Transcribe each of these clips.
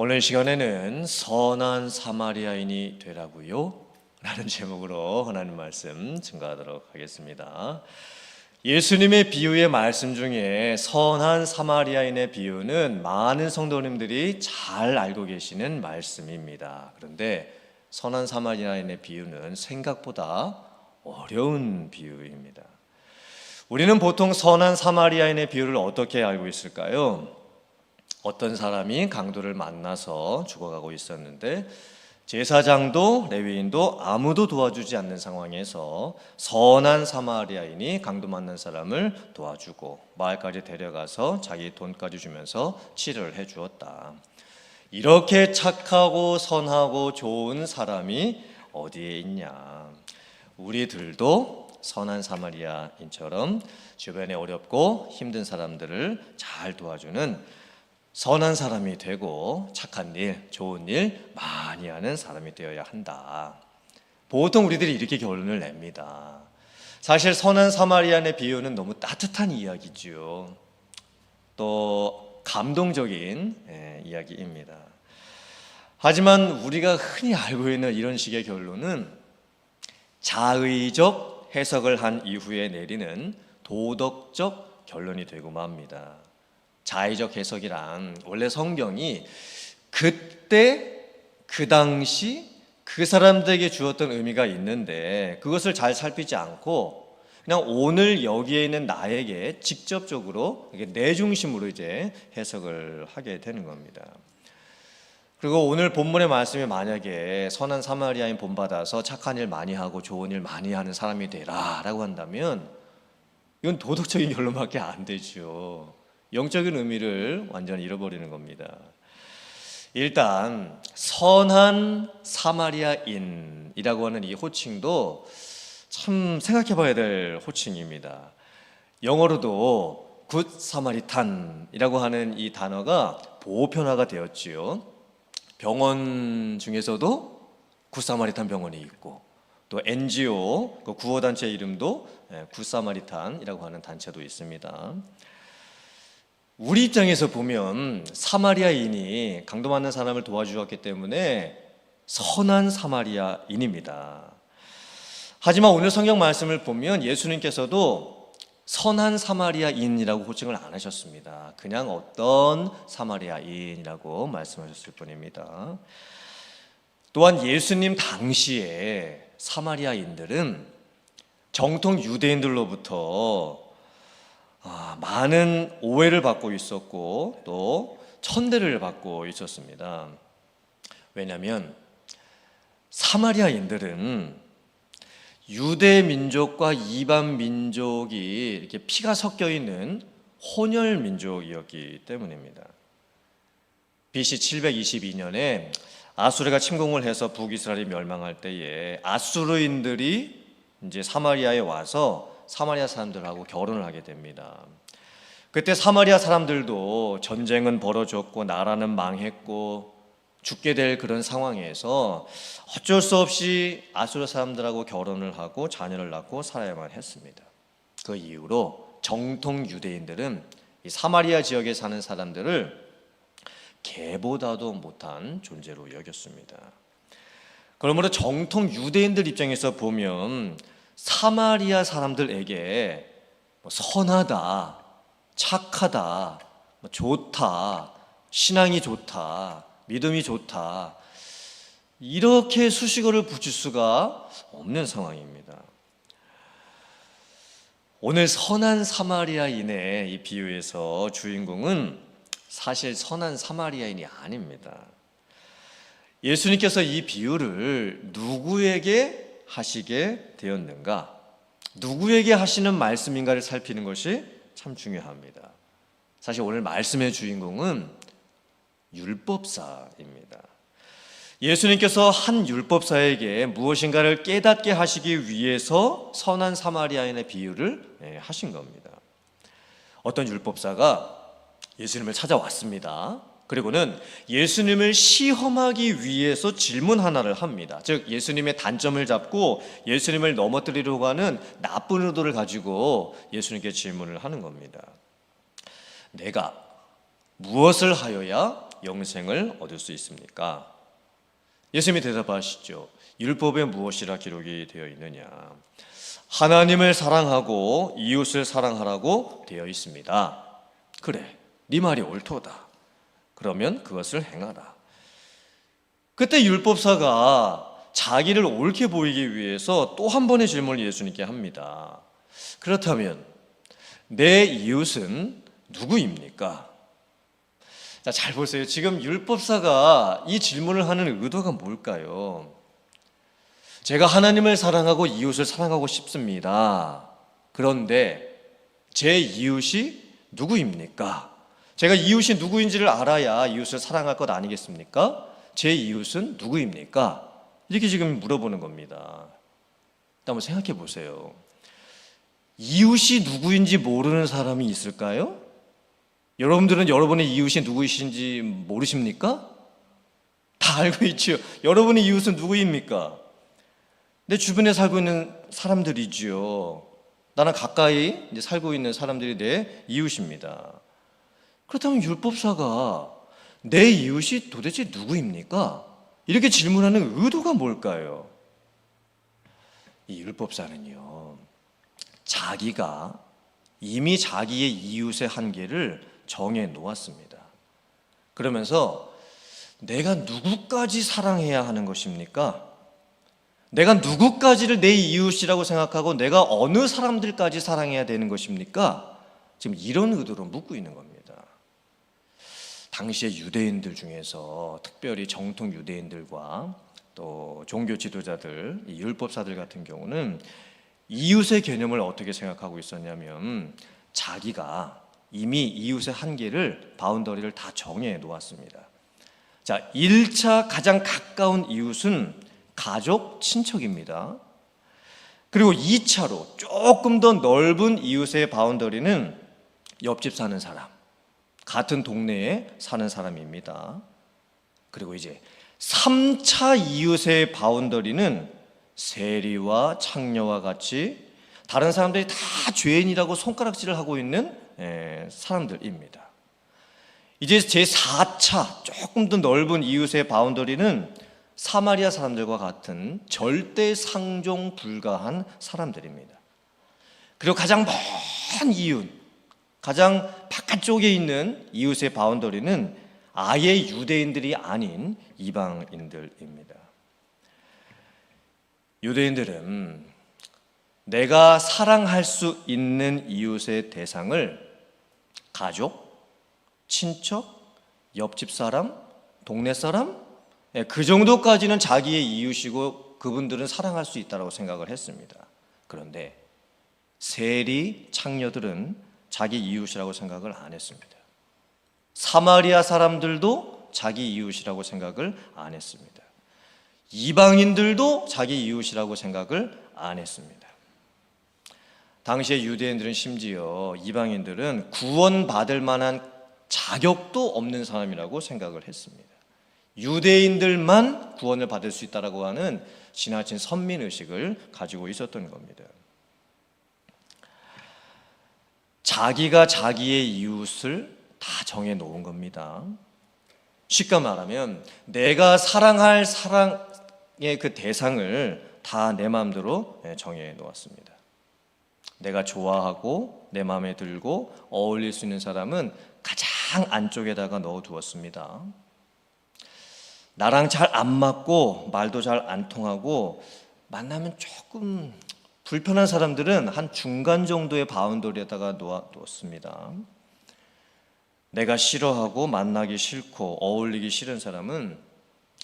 오늘 시간에는 선한 사마리아인이 되라고요? 라는 제목으로 하나님 말씀 증거하도록 하겠습니다. 예수님의 비유의 말씀 중에 선한 사마리아인의 비유는 많은 성도님들이 잘 알고 계시는 말씀입니다. 그런데 선한 사마리아인의 비유는 생각보다 어려운 비유입니다. 우리는 보통 선한 사마리아인의 비유를 어떻게 알고 있을까요? 어떤 사람이 강도를 만나서 죽어가고 있었는데 제사장도 레위인도 아무도 도와주지 않는 상황에서 선한 사마리아인이 강도 만난 사람을 도와주고 마을까지 데려가서 자기 돈까지 주면서 치료를 해주었다. 이렇게 착하고 선하고 좋은 사람이 어디에 있냐? 우리들도 선한 사마리아인처럼 주변에 어렵고 힘든 사람들을 잘 도와주는 선한 사람이 되고 착한 일, 좋은 일 많이 하는 사람이 되어야 한다. 보통 우리들이 이렇게 결론을 냅니다. 사실 선한 사마리아인의 비유는 너무 따뜻한 이야기죠. 또 감동적인 이야기입니다. 하지만 우리가 흔히 알고 있는 이런 식의 결론은 자의적 해석을 한 이후에 내리는 도덕적 결론이 되고 맙니다. 자의적 해석이란 원래 성경이 그때 그 당시 그 사람들에게 주었던 의미가 있는데 그것을 잘 살피지 않고 그냥 오늘 여기에 있는 나에게 직접적으로 내 중심으로 이제 해석을 하게 되는 겁니다. 그리고 오늘 본문의 말씀이 만약에 선한 사마리아인 본받아서 착한 일 많이 하고 좋은 일 많이 하는 사람이 되라 라고 한다면 이건 도덕적인 결론밖에 안 되죠. 영적인 의미를 완전히 잃어버리는 겁니다. 일단 선한 사마리아인이라고 하는 이 호칭도 참 생각해 봐야 될 호칭입니다. 영어로도 굿 사마리탄이라고 하는 이 단어가 보편화가 되었지요. 병원 중에서도 굿 사마리탄 병원이 있고 또 NGO 그 구호단체 이름도 굿 사마리탄이라고 하는 단체도 있습니다. 우리 입장에서 보면 사마리아인이 강도 맞는 사람을 도와주었기 때문에 선한 사마리아인입니다. 하지만 오늘 성경 말씀을 보면 예수님께서도 선한 사마리아인이라고 호칭을 안 하셨습니다. 그냥 어떤 사마리아인이라고 말씀하셨을 뿐입니다. 또한 예수님 당시에 사마리아인들은 정통 유대인들로부터 많은 오해를 받고 있었고 또 천대를 받고 있었습니다. 왜냐하면 사마리아인들은 유대 민족과 이방 민족이 이렇게 피가 섞여 있는 혼혈 민족이었기 때문입니다. BC 722년에 아수르가 침공을 해서 북이스라엘이 멸망할 때에 아수르인들이 이제 사마리아에 와서 사마리아 사람들하고 결혼을 하게 됩니다. 그때 사마리아 사람들도 전쟁은 벌어졌고 나라는 망했고 죽게 될 그런 상황에서 어쩔 수 없이 아수르 사람들하고 결혼을 하고 자녀를 낳고 살아야만 했습니다. 그 이후로 정통 유대인들은 이 사마리아 지역에 사는 사람들을 개보다도 못한 존재로 여겼습니다. 그러므로 정통 유대인들 입장에서 보면 사마리아 사람들에게 선하다, 착하다, 좋다, 신앙이 좋다, 믿음이 좋다 이렇게 수식어를 붙일 수가 없는 상황입니다. 오늘 선한 사마리아인의 이 비유에서 주인공은 사실 선한 사마리아인이 아닙니다. 예수님께서 이 비유를 누구에게 하시게 되었는가? 누구에게 하시는 말씀인가를 살피는 것이 참 중요합니다. 사실 오늘 말씀의 주인공은 율법사입니다. 예수님께서 한 율법사에게 무엇인가를 깨닫게 하시기 위해서 선한 사마리아인의 비유를 하신 겁니다. 어떤 율법사가 예수님을 찾아왔습니다. 그리고는 예수님을 시험하기 위해서 질문 하나를 합니다. 즉 예수님의 단점을 잡고 예수님을 넘어뜨리려고 하는 나쁜 의도를 가지고 예수님께 질문을 하는 겁니다. 내가 무엇을 하여야 영생을 얻을 수 있습니까? 예수님이 대답하시죠. 율법에 무엇이라 기록이 되어 있느냐? 하나님을 사랑하고 이웃을 사랑하라고 되어 있습니다. 그래, 네 말이 옳도다. 그러면 그것을 행하라. 그때 율법사가 자기를 옳게 보이기 위해서 또 한 번의 질문을 예수님께 합니다. 그렇다면 내 이웃은 누구입니까? 자, 잘 보세요. 지금 율법사가 이 질문을 하는 의도가 뭘까요? 제가 하나님을 사랑하고 이웃을 사랑하고 싶습니다. 그런데 제 이웃이 누구입니까? 제가 이웃이 누구인지를 알아야 이웃을 사랑할 것 아니겠습니까? 제 이웃은 누구입니까? 이렇게 지금 물어보는 겁니다. 한번 생각해 보세요. 이웃이 누구인지 모르는 사람이 있을까요? 여러분들은 여러분의 이웃이 누구이신지 모르십니까? 다 알고 있죠. 여러분의 이웃은 누구입니까? 내 주변에 살고 있는 사람들이지요. 나랑 가까이 이제 살고 있는 사람들이 내 이웃입니다. 그렇다면 율법사가 내 이웃이 도대체 누구입니까? 이렇게 질문하는 의도가 뭘까요? 이 율법사는요, 자기가 이미 자기의 이웃의 한계를 정해 놓았습니다. 그러면서 내가 누구까지 사랑해야 하는 것입니까? 내가 누구까지를 내 이웃이라고 생각하고 내가 어느 사람들까지 사랑해야 되는 것입니까? 지금 이런 의도로 묻고 있는 겁니다. 당시의 유대인들 중에서 특별히 정통 유대인들과 또 종교 지도자들, 이 율법사들 같은 경우는 이웃의 개념을 어떻게 생각하고 있었냐면 자기가 이미 이웃의 한계를, 바운더리를 다 정해 놓았습니다. 자, 1차 가장 가까운 이웃은 가족, 친척입니다. 그리고 2차로 조금 더 넓은 이웃의 바운더리는 옆집 사는 사람, 같은 동네에 사는 사람입니다. 그리고 이제 3차 이웃의 바운더리는 세리와 창녀와 같이 다른 사람들이 다 죄인이라고 손가락질을 하고 있는 사람들입니다. 이제 제4차 조금 더 넓은 이웃의 바운더리는 사마리아 사람들과 같은 절대 상종 불가한 사람들입니다. 그리고 가장 먼 이웃, 가장 바깥쪽에 있는 이웃의 바운더리는 아예 유대인들이 아닌 이방인들입니다. 유대인들은 내가 사랑할 수 있는 이웃의 대상을 가족, 친척, 옆집 사람, 동네 사람, 그 정도까지는 자기의 이웃이고 그분들은 사랑할 수 있다고 생각을 했습니다. 그런데 세리, 창녀들은 자기 이웃이라고 생각을 안 했습니다. 사마리아 사람들도 자기 이웃이라고 생각을 안 했습니다. 이방인들도 자기 이웃이라고 생각을 안 했습니다. 당시의 유대인들은 심지어 이방인들은 구원받을 만한 자격도 없는 사람이라고 생각을 했습니다. 유대인들만 구원을 받을 수 있다라고 하는 지나친 선민의식을 가지고 있었던 겁니다. 자기가 자기의 이웃을 다 정해 놓은 겁니다. 쉽게 말하면 내가 사랑할 사랑의 그 대상을 다 내 마음대로 정해 놓았습니다. 내가 좋아하고 내 마음에 들고 어울릴 수 있는 사람은 가장 안쪽에다가 넣어 두었습니다. 나랑 잘 안 맞고 말도 잘 안 통하고 만나면 조금 불편한 사람들은 한 중간 정도의 바운더리에다가 놓았습니다. 내가 싫어하고 만나기 싫고 어울리기 싫은 사람은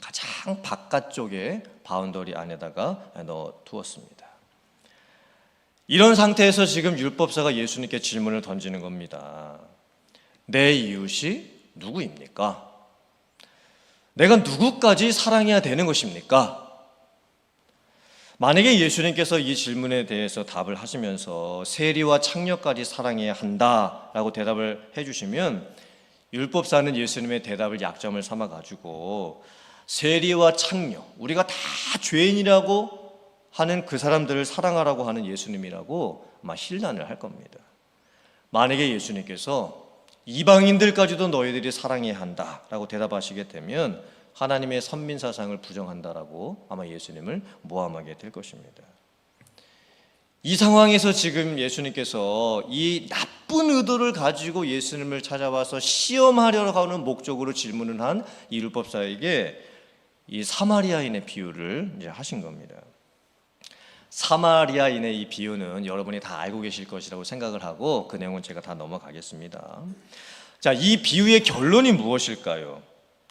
가장 바깥쪽에 바운더리 안에다가 넣어 두었습니다. 이런 상태에서 지금 율법사가 예수님께 질문을 던지는 겁니다. 내 이웃이 누구입니까? 내가 누구까지 사랑해야 되는 것입니까? 만약에 예수님께서 이 질문에 대해서 답을 하시면서 세리와 창녀까지 사랑해야 한다라고 대답을 해주시면 율법사는 예수님의 대답을 약점을 삼아가지고 세리와 창녀, 우리가 다 죄인이라고 하는 그 사람들을 사랑하라고 하는 예수님이라고 아마 힐난을 할 겁니다. 만약에 예수님께서 이방인들까지도 너희들이 사랑해야 한다라고 대답하시게 되면 하나님의 선민사상을 부정한다라고 아마 예수님을 모함하게 될 것입니다. 이 상황에서 지금 예수님께서 이 나쁜 의도를 가지고 예수님을 찾아와서 시험하려고 하는 목적으로 질문을 한 이 율법사에게 이 사마리아인의 비유를 이제 하신 겁니다. 사마리아인의 이 비유는 여러분이 다 알고 계실 것이라고 생각을 하고 그 내용은 제가 다 넘어가겠습니다. 자, 이 비유의 결론이 무엇일까요?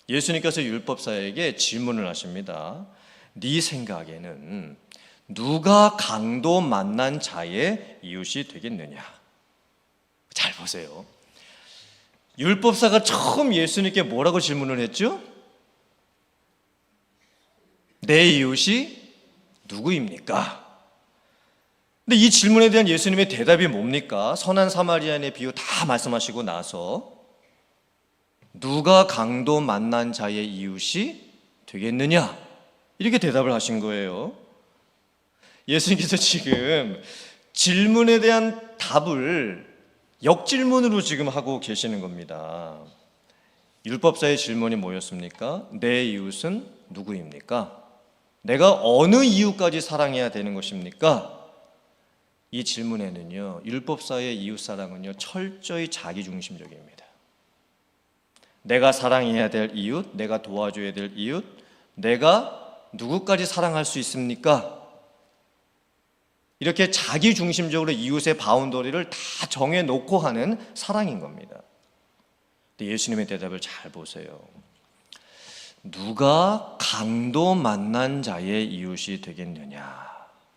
예수님께서 율법사에게 질문을 하십니다. 네 생각에는 누가 강도 만난 자의 이웃이 되겠느냐? 잘 보세요. 율법사가 처음 예수님께 뭐라고 질문을 했죠? 내 이웃이 누구입니까? 근데 이 질문에 대한 예수님의 대답이 뭡니까? 선한 사마리아인의 비유 다 말씀하시고 나서 누가 강도 만난 자의 이웃이 되겠느냐? 이렇게 대답을 하신 거예요. 예수님께서 지금 질문에 대한 답을 역질문으로 지금 하고 계시는 겁니다. 율법사의 질문이 뭐였습니까? 내 이웃은 누구입니까? 내가 어느 이웃까지 사랑해야 되는 것입니까? 이 질문에는요, 율법사의 이웃사랑은요, 철저히 자기중심적입니다. 내가 사랑해야 될 이웃, 내가 도와줘야 될 이웃, 내가 누구까지 사랑할 수 있습니까? 이렇게 자기중심적으로 이웃의 바운더리를 다 정해놓고 하는 사랑인 겁니다. 근데 예수님의 대답을 잘 보세요. 누가 강도 만난 자의 이웃이 되겠느냐?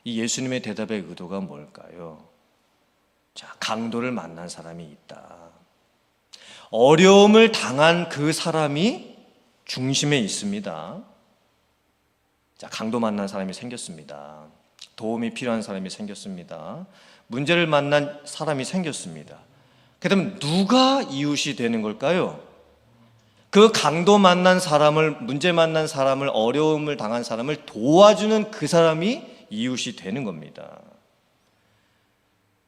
이 예수님의 대답의 의도가 뭘까요? 자, 강도를 만난 사람이 있다. 어려움을 당한 그 사람이 중심에 있습니다. 자, 강도 만난 사람이 생겼습니다. 도움이 필요한 사람이 생겼습니다. 문제를 만난 사람이 생겼습니다. 그다음 누가 이웃이 되는 걸까요? 그 강도 만난 사람을, 문제 만난 사람을, 어려움을 당한 사람을 도와주는 그 사람이 이웃이 되는 겁니다.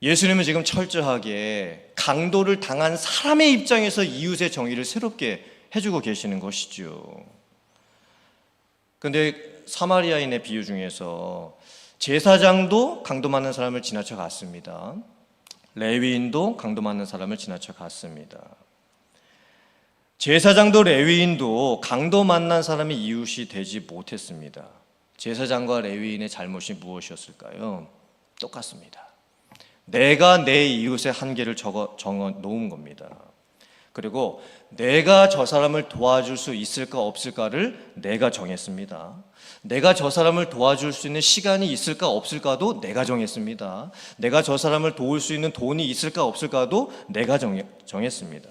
예수님은 지금 철저하게 강도를 당한 사람의 입장에서 이웃의 정의를 새롭게 해주고 계시는 것이죠. 그런데 사마리아인의 비유 중에서 제사장도 강도 맞는 사람을 지나쳐 갔습니다. 레위인도 강도 맞는 사람을 지나쳐 갔습니다. 제사장도 레위인도 강도 만난 사람이 이웃이 되지 못했습니다. 제사장과 레위인의 잘못이 무엇이었을까요? 똑같습니다. 내가 내 이웃의 한계를 정어 놓은 겁니다. 그리고 내가 저 사람을 도와줄 수 있을까 없을까를 내가 정했습니다. 내가 저 사람을 도와줄 수 있는 시간이 있을까 없을까도 내가 정했습니다. 내가 저 사람을 도울 수 있는 돈이 있을까 없을까도 내가 정했습니다.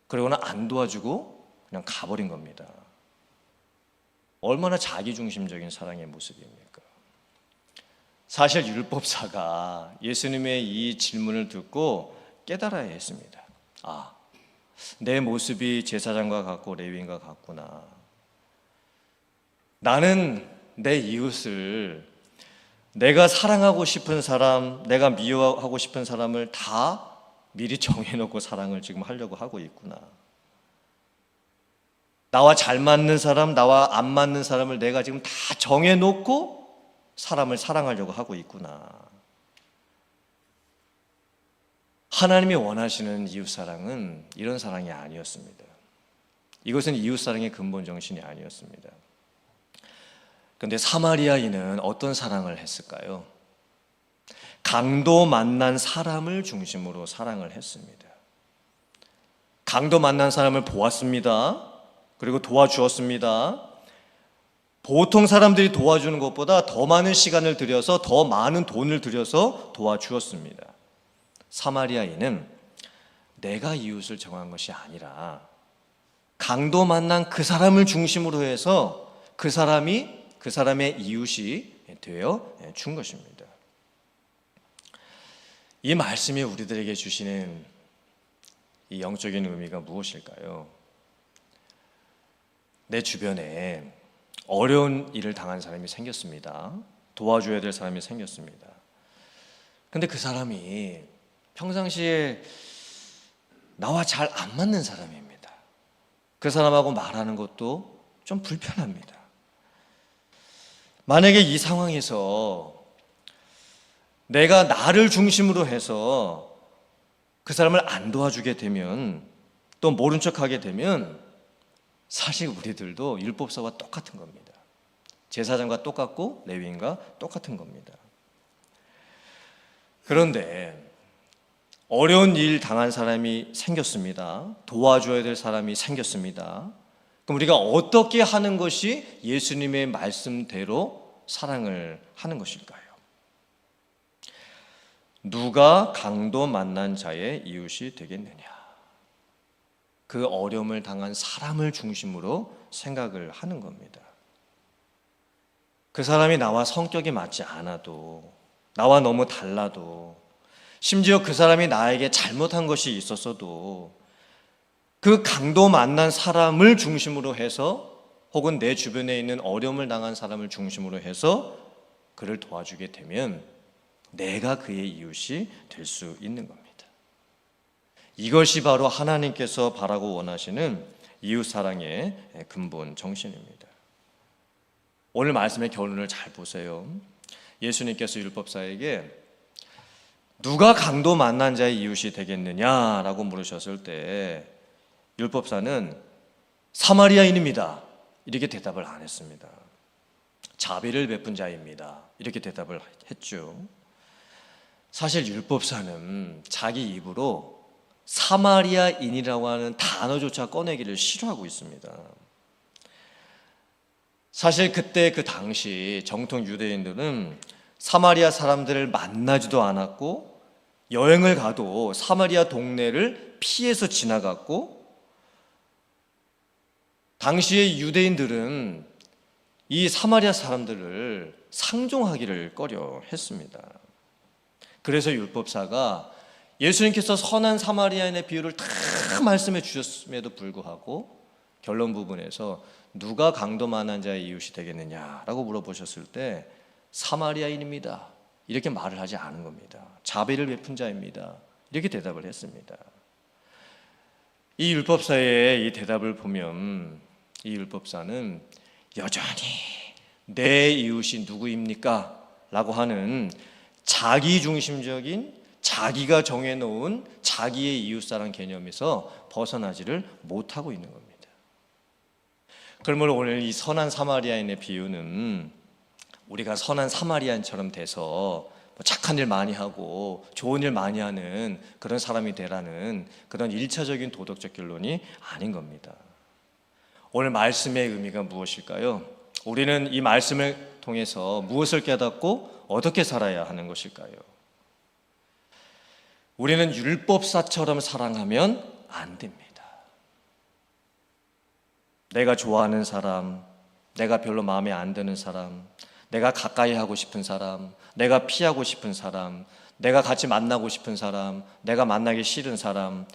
그러고는 안 도와주고 그냥 가버린 겁니다. 얼마나 자기중심적인 사랑의 모습입니까? 사실 율법사가 예수님의 이 질문을 듣고 깨달아야 했습니다. 아, 내 모습이 제사장과 같고 레위인과 같구나. 나는 내 이웃을 내가 사랑하고 싶은 사람, 내가 미워하고 싶은 사람을 다 미리 정해놓고 사랑을 지금 하려고 하고 있구나. 나와 잘 맞는 사람, 나와 안 맞는 사람을 내가 지금 다 정해놓고 사람을 사랑하려고 하고 있구나. 하나님이 원하시는 이웃사랑은 이런 사랑이 아니었습니다. 이것은 이웃사랑의 근본 정신이 아니었습니다. 그런데 사마리아인은 어떤 사랑을 했을까요? 강도 만난 사람을 중심으로 사랑을 했습니다. 강도 만난 사람을 보았습니다. 그리고 도와주었습니다. 보통 사람들이 도와주는 것보다 더 많은 시간을 들여서 더 많은 돈을 들여서 도와주었습니다. 사마리아인은 내가 이웃을 정한 것이 아니라 강도 만난 그 사람을 중심으로 해서 그 사람의 이웃이 되어 준 것입니다. 이 말씀이 우리들에게 주시는 이 영적인 의미가 무엇일까요? 내 주변에 어려운 일을 당한 사람이 생겼습니다. 도와줘야 될 사람이 생겼습니다. 근데 그 사람이 평상시에 나와 잘 안 맞는 사람입니다. 그 사람하고 말하는 것도 좀 불편합니다. 만약에 이 상황에서 내가 나를 중심으로 해서 그 사람을 안 도와주게 되면, 또 모른 척하게 되면 사실 우리들도 율법사와 똑같은 겁니다. 제사장과 똑같고 레위인과 똑같은 겁니다. 그런데 어려운 일 당한 사람이 생겼습니다. 도와줘야 될 사람이 생겼습니다. 그럼 우리가 어떻게 하는 것이 예수님의 말씀대로 사랑을 하는 것일까요? 누가 강도 만난 자의 이웃이 되겠느냐? 그 어려움을 당한 사람을 중심으로 생각을 하는 겁니다. 그 사람이 나와 성격이 맞지 않아도, 나와 너무 달라도, 심지어 그 사람이 나에게 잘못한 것이 있었어도 그 강도 만난 사람을 중심으로 해서, 혹은 내 주변에 있는 어려움을 당한 사람을 중심으로 해서 그를 도와주게 되면 내가 그의 이웃이 될 수 있는 겁니다. 이것이 바로 하나님께서 바라고 원하시는 이웃사랑의 근본 정신입니다. 오늘 말씀의 결론을 잘 보세요. 예수님께서 율법사에게 누가 강도 만난 자의 이웃이 되겠느냐라고 물으셨을 때 율법사는 사마리아인입니다, 이렇게 대답을 안 했습니다. 자비를 베푼 자입니다, 이렇게 대답을 했죠. 사실 율법사는 자기 입으로 사마리아인이라고 하는 단어조차 꺼내기를 싫어하고 있습니다. 사실 그때 그 당시 정통 유대인들은 사마리아 사람들을 만나지도 않았고, 여행을 가도 사마리아 동네를 피해서 지나갔고, 당시의 유대인들은 이 사마리아 사람들을 상종하기를 꺼려 했습니다. 그래서 율법사가 예수님께서 선한 사마리아인의 비유를 다 말씀해 주셨음에도 불구하고 결론 부분에서 누가 강도 만난 자의 이웃이 되겠느냐라고 물어보셨을 때 사마리아인입니다, 이렇게 말을 하지 않은 겁니다. 자비를 베푼 자입니다, 이렇게 대답을 했습니다. 이 율법사의 이 대답을 보면 이 율법사는 여전히 내 이웃이 누구입니까? 라고 하는 자기중심적인, 자기가 정해놓은 자기의 이웃사랑 개념에서 벗어나지를 못하고 있는 겁니다. 그러므로 오늘 이 선한 사마리아인의 비유는 우리가 선한 사마리아인처럼 돼서 착한 일 많이 하고 좋은 일 많이 하는 그런 사람이 되라는 그런 일차적인 도덕적 결론이 아닌 겁니다. 오늘 말씀의 의미가 무엇일까요? 우리는 이 말씀을 통해서 무엇을 깨닫고 어떻게 살아야 하는 것일까요? 우리는 율법사처럼 사랑하면 안 됩니다. 내가 좋아하는 사람, 내가 별로 마음에 안 드는 사람, 내가 가까이 하고 싶은 사람, 내가 피하고 싶은 사람, 내가 같이 만나고 싶은 사람, 내가 만나기 싫은 사람,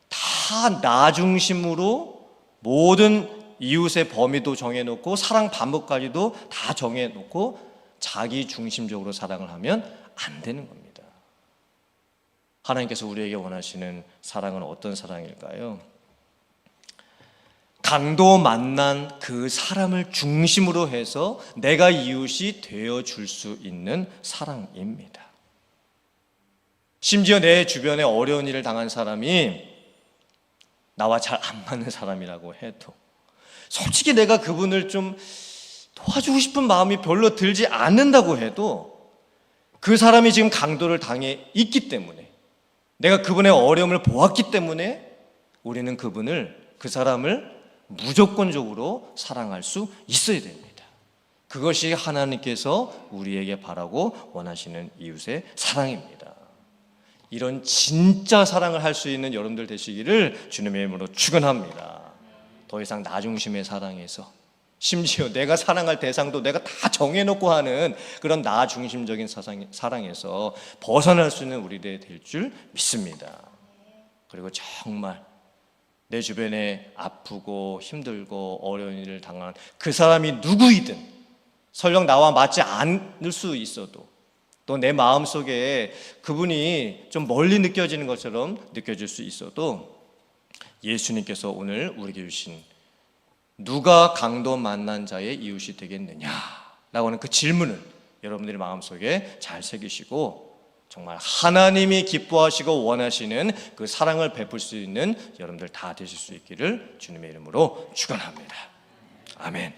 다 나 중심으로 모든 이웃의 범위도 정해놓고 사랑 방법까지도 다 정해놓고 자기 중심적으로 사랑을 하면 안 되는 겁니다. 하나님께서 우리에게 원하시는 사랑은 어떤 사랑일까요? 강도 만난 그 사람을 중심으로 해서 내가 이웃이 되어줄 수 있는 사랑입니다. 심지어 내 주변에 어려운 일을 당한 사람이 나와 잘 안 맞는 사람이라고 해도 솔직히 내가 그분을 좀 도와주고 싶은 마음이 별로 들지 않는다고 해도 그 사람이 지금 강도를 당해 있기 때문에, 내가 그분의 어려움을 보았기 때문에 우리는 그 사람을 무조건적으로 사랑할 수 있어야 됩니다. 그것이 하나님께서 우리에게 바라고 원하시는 이웃의 사랑입니다. 이런 진짜 사랑을 할 수 있는 여러분들 되시기를 주님의 이름으로 축원합니다. 더 이상 나 중심의 사랑에서, 심지어 내가 사랑할 대상도 내가 다 정해놓고 하는 그런 나 중심적인 사랑에서 벗어날 수 있는 우리들이 될 줄 믿습니다. 그리고 정말 내 주변에 아프고 힘들고 어려운 일을 당한 그 사람이 누구이든, 설령 나와 맞지 않을 수 있어도, 또 내 마음속에 그분이 좀 멀리 느껴지는 것처럼 느껴질 수 있어도 예수님께서 오늘 우리에게 주신 누가 강도 만난 자의 이웃이 되겠느냐 라고 하는 그 질문을 여러분들의 마음속에 잘 새기시고 정말 하나님이 기뻐하시고 원하시는 그 사랑을 베풀 수 있는 여러분들 다 되실 수 있기를 주님의 이름으로 축원합니다. 아멘.